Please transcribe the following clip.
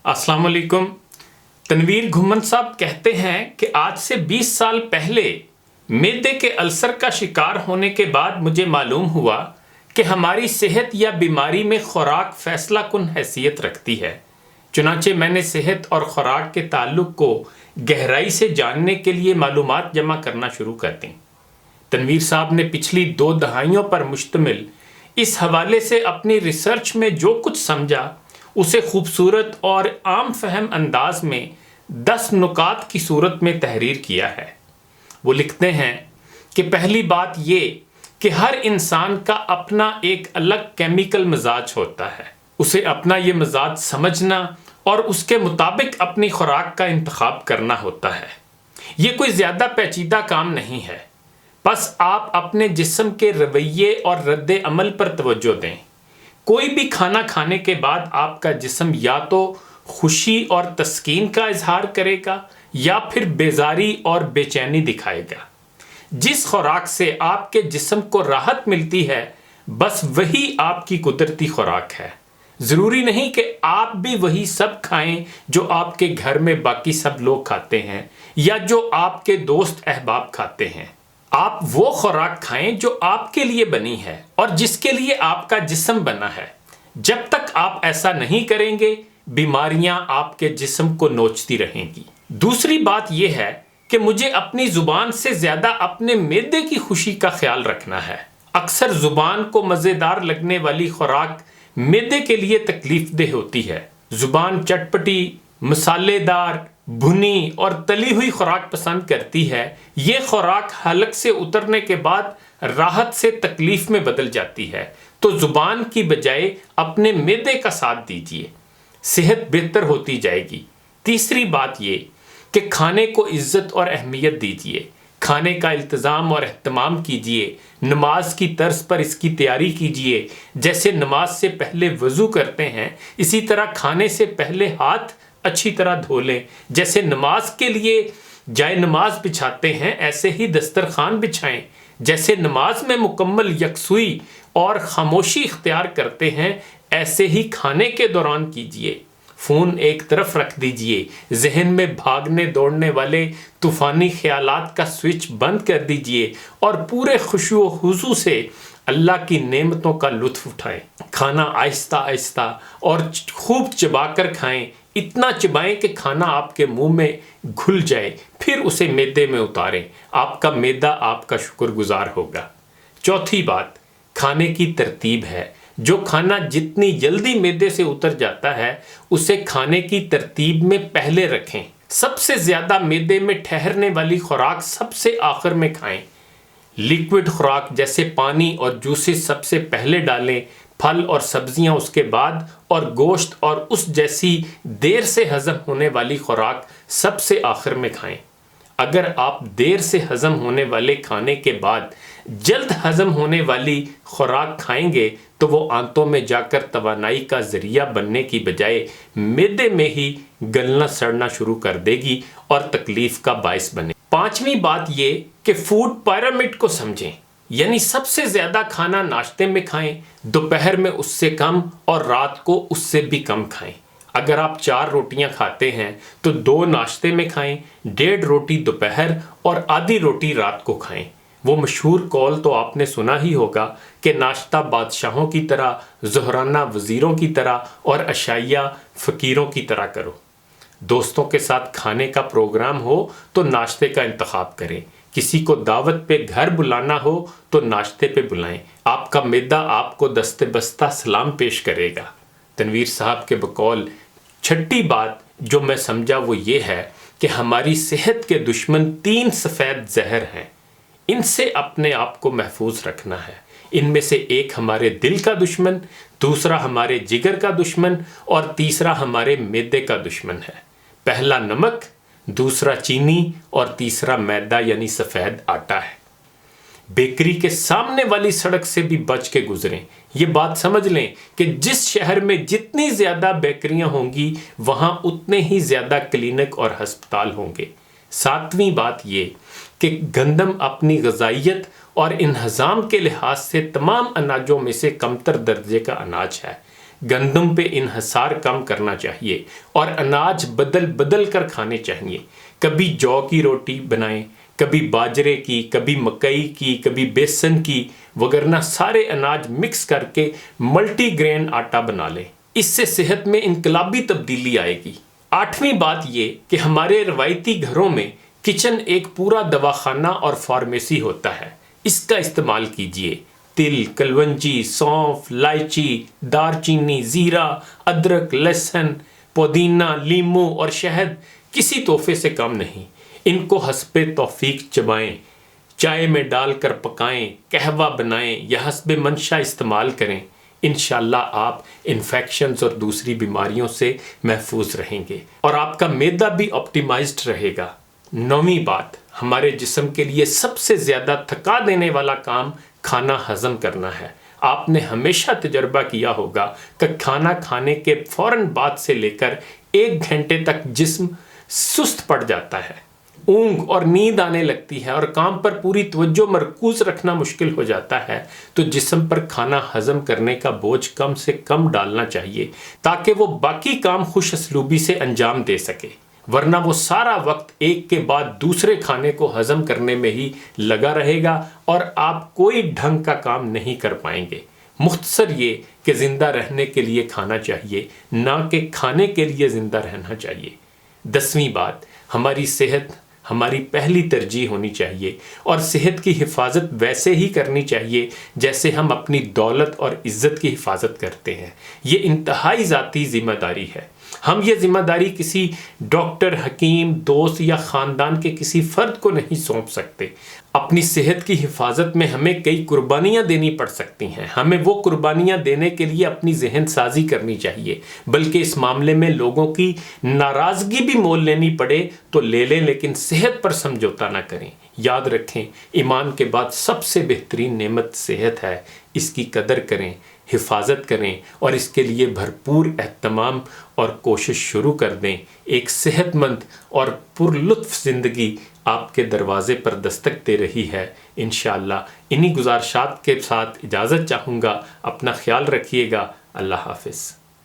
السلام علیکم۔ تنویر گھمن صاحب کہتے ہیں کہ آج سے 20 سال پہلے معدے کے السر کا شکار ہونے کے بعد مجھے معلوم ہوا کہ ہماری صحت یا بیماری میں خوراک فیصلہ کن حیثیت رکھتی ہے۔ چنانچہ میں نے صحت اور خوراک کے تعلق کو گہرائی سے جاننے کے لیے معلومات جمع کرنا شروع کر دیں۔ تنویر صاحب نے پچھلی 2 دہائیوں پر مشتمل اس حوالے سے اپنی ریسرچ میں جو کچھ سمجھا اسے خوبصورت اور عام فہم انداز میں 10 نکات کی صورت میں تحریر کیا ہے۔ وہ لکھتے ہیں کہ پہلی بات یہ کہ ہر انسان کا اپنا ایک الگ کیمیکل مزاج ہوتا ہے۔ اسے اپنا یہ مزاج سمجھنا اور اس کے مطابق اپنی خوراک کا انتخاب کرنا ہوتا ہے۔ یہ کوئی زیادہ پیچیدہ کام نہیں ہے، بس آپ اپنے جسم کے رویے اور رد عمل پر توجہ دیں۔ کوئی بھی کھانا کھانے کے بعد آپ کا جسم یا تو خوشی اور تسکین کا اظہار کرے گا یا پھر بیزاری اور بے چینی دکھائے گا۔ جس خوراک سے آپ کے جسم کو راحت ملتی ہے بس وہی آپ کی قدرتی خوراک ہے۔ ضروری نہیں کہ آپ بھی وہی سب کھائیں جو آپ کے گھر میں باقی سب لوگ کھاتے ہیں یا جو آپ کے دوست احباب کھاتے ہیں۔ آپ وہ خوراک کھائیں جو آپ کے لیے بنی ہے اور جس کے لیے آپ کا جسم بنا ہے۔ جب تک آپ ایسا نہیں کریں گے بیماریاں آپ کے جسم کو نوچتی رہیں گی۔ دوسری بات یہ ہے کہ مجھے اپنی زبان سے زیادہ اپنے معدے کی خوشی کا خیال رکھنا ہے۔ اکثر زبان کو مزیدار لگنے والی خوراک معدے کے لیے تکلیف دہ ہوتی ہے۔ زبان چٹپٹی، مسالے دار، بھنی اور تلی ہوئی خوراک پسند کرتی ہے۔ یہ خوراک حلق سے اترنے کے بعد راحت سے تکلیف میں بدل جاتی ہے، تو زبان کی بجائے اپنے معدے کا ساتھ دیجیے، صحت بہتر ہوتی جائے گی۔ تیسری بات یہ کہ کھانے کو عزت اور اہمیت دیجیے، کھانے کا التزام اور اہتمام کیجیے، نماز کی طرز پر اس کی تیاری کیجیے۔ جیسے نماز سے پہلے وضو کرتے ہیں اسی طرح کھانے سے پہلے ہاتھ اچھی طرح دھو لیں۔ جیسے نماز کے لیے جائے نماز بچھاتے ہیں ایسے ہی دسترخوان بچھائیں۔ جیسے نماز میں مکمل یکسوئی اور خاموشی اختیار کرتے ہیں ایسے ہی کھانے کے دوران کیجیے۔ فون ایک طرف رکھ دیجیے، ذہن میں بھاگنے دوڑنے والے طوفانی خیالات کا سوئچ بند کر دیجیے اور پورے خشوع و خضوع سے اللہ کی نعمتوں کا لطف اٹھائیں۔ کھانا آہستہ آہستہ اور خوب چبا کر کھائیں، اتنا چبائیں کہ کھانا آپ کے منہ میں گھل جائے، پھر اسے معدے میں اتاریں۔ آپ کا معدہ آپ کا شکر گزار ہوگا۔ چوتھی بات کھانے کی ترتیب ہے۔ جو کھانا جتنی جلدی معدے سے اتر جاتا ہے اسے کھانے کی ترتیب میں پہلے رکھیں۔ سب سے زیادہ معدے میں ٹھہرنے والی خوراک سب سے آخر میں کھائیں۔ لیکوڈ خوراک جیسے پانی اور جوسز سب سے پہلے ڈالیں، پھل اور سبزیاں اس کے بعد، اور گوشت اور اس جیسی دیر سے ہضم ہونے والی خوراک سب سے آخر میں کھائیں۔ اگر آپ دیر سے ہضم ہونے والے کھانے کے بعد جلد ہضم ہونے والی خوراک کھائیں گے تو وہ آنتوں میں جا کر توانائی کا ذریعہ بننے کی بجائے معدے میں ہی گلنا سڑنا شروع کر دے گی اور تکلیف کا باعث بنے۔ پانچویں بات یہ کہ فوڈ پیرامڈ کو سمجھیں، یعنی سب سے زیادہ کھانا ناشتے میں کھائیں، دوپہر میں اس سے کم اور رات کو اس سے بھی کم کھائیں۔ اگر آپ 4 روٹیاں کھاتے ہیں تو 2 ناشتے میں کھائیں، 1.5 روٹی دوپہر اور آدھی روٹی رات کو کھائیں۔ وہ مشہور قول تو آپ نے سنا ہی ہوگا کہ ناشتہ بادشاہوں کی طرح، ظہرانہ وزیروں کی طرح اور عشائیہ فقیروں کی طرح کرو۔ دوستوں کے ساتھ کھانے کا پروگرام ہو تو ناشتے کا انتخاب کریں۔ کسی کو دعوت پہ گھر بلانا ہو تو ناشتے پہ بلائیں۔ آپ کا معدہ آپ کو دست بستہ سلام پیش کرے گا۔ تنویر صاحب کے بقول چھٹی بات جو میں سمجھا وہ یہ ہے کہ ہماری صحت کے دشمن 3 سفید زہر ہیں۔ ان سے اپنے آپ کو محفوظ رکھنا ہے۔ ان میں سے ایک ہمارے دل کا دشمن، دوسرا ہمارے جگر کا دشمن اور تیسرا ہمارے معدے کا دشمن ہے۔ پہلا نمک، دوسرا چینی اور تیسرا میدا یعنی سفید آٹا ہے۔ بیکری کے سامنے والی سڑک سے بھی بچ کے گزریں۔ یہ بات سمجھ لیں کہ جس شہر میں جتنی زیادہ بیکریاں ہوں گی وہاں اتنے ہی زیادہ کلینک اور ہسپتال ہوں گے۔ 7ویں بات یہ کہ گندم اپنی غذائیت اور انہضام کے لحاظ سے تمام اناجوں میں سے کمتر درجے کا اناج ہے۔ گندم پہ انحصار کم کرنا چاہیے اور اناج بدل بدل کر کھانے چاہیے. کبھی جو کی روٹی بنائیں، کبھی باجرے کی، کبھی مکئی کی، کبھی بیسن کی، وگرنہ سارے اناج مکس کر کے ملٹی گرین آٹا بنا لیں. اس سے صحت میں انقلابی تبدیلی آئے گی. 8ویں بات یہ کہ ہمارے روایتی گھروں میں کچن ایک پورا دواخانہ اور فارمیسی ہوتا ہے. اس کا استعمال کیجئے. تل، کلونجی، سونف، الائچی، دار چینی، زیرہ، ادرک، لہسن، پودینہ، لیموں اور شہد کسی تحفے سے کم نہیں. ان کو حسب توفیق چبائیں، چائے میں ڈال کر پکائیں، قہوہ بنائیں یا حسب منشا استعمال کریں. انشاءاللہ آپ انفیکشنز اور دوسری بیماریوں سے محفوظ رہیں گے اور آپ کا معدہ بھی آپٹیمائزڈ رہے گا. 9ویں بات، ہمارے جسم کے لیے سب سے زیادہ تھکا دینے والا کام کھانا ہضم کرنا ہے. آپ نے ہمیشہ تجربہ کیا ہوگا کہ کھانا کھانے کے فوراً بعد سے لے کر 1 گھنٹے تک جسم سست پڑ جاتا ہے، اونگ اور نیند آنے لگتی ہے اور کام پر پوری توجہ مرکوز رکھنا مشکل ہو جاتا ہے. تو جسم پر کھانا ہضم کرنے کا بوجھ کم سے کم ڈالنا چاہیے تاکہ وہ باقی کام خوش اسلوبی سے انجام دے سکے، ورنہ وہ سارا وقت ایک کے بعد دوسرے کھانے کو ہضم کرنے میں ہی لگا رہے گا اور آپ کوئی ڈھنگ کا کام نہیں کر پائیں گے. مختصر یہ کہ زندہ رہنے کے لیے کھانا چاہیے، نہ کہ کھانے کے لیے زندہ رہنا چاہیے. 10ویں بات، ہماری صحت ہماری پہلی ترجیح ہونی چاہیے اور صحت کی حفاظت ویسے ہی کرنی چاہیے جیسے ہم اپنی دولت اور عزت کی حفاظت کرتے ہیں. یہ انتہائی ذاتی ذمہ داری ہے. ہم یہ ذمہ داری کسی ڈاکٹر، حکیم، دوست یا خاندان کے کسی فرد کو نہیں سونپ سکتے. اپنی صحت کی حفاظت میں ہمیں کئی قربانیاں دینی پڑ سکتی ہیں. ہمیں وہ قربانیاں دینے کے لیے اپنی ذہن سازی کرنی چاہیے، بلکہ اس معاملے میں لوگوں کی ناراضگی بھی مول لینی پڑے تو لے لیں، لیکن صحت پر سمجھوتا نہ کریں. یاد رکھیں، ایمان کے بعد سب سے بہترین نعمت صحت ہے. اس کی قدر کریں، حفاظت کریں اور اس کے لیے بھرپور اہتمام اور کوشش شروع کر دیں. ایک صحت مند اور پرلطف زندگی آپ کے دروازے پر دستک دے رہی ہے. انشاءاللہ انہی گزارشات کے ساتھ اجازت چاہوں گا. اپنا خیال رکھیے گا. اللہ حافظ.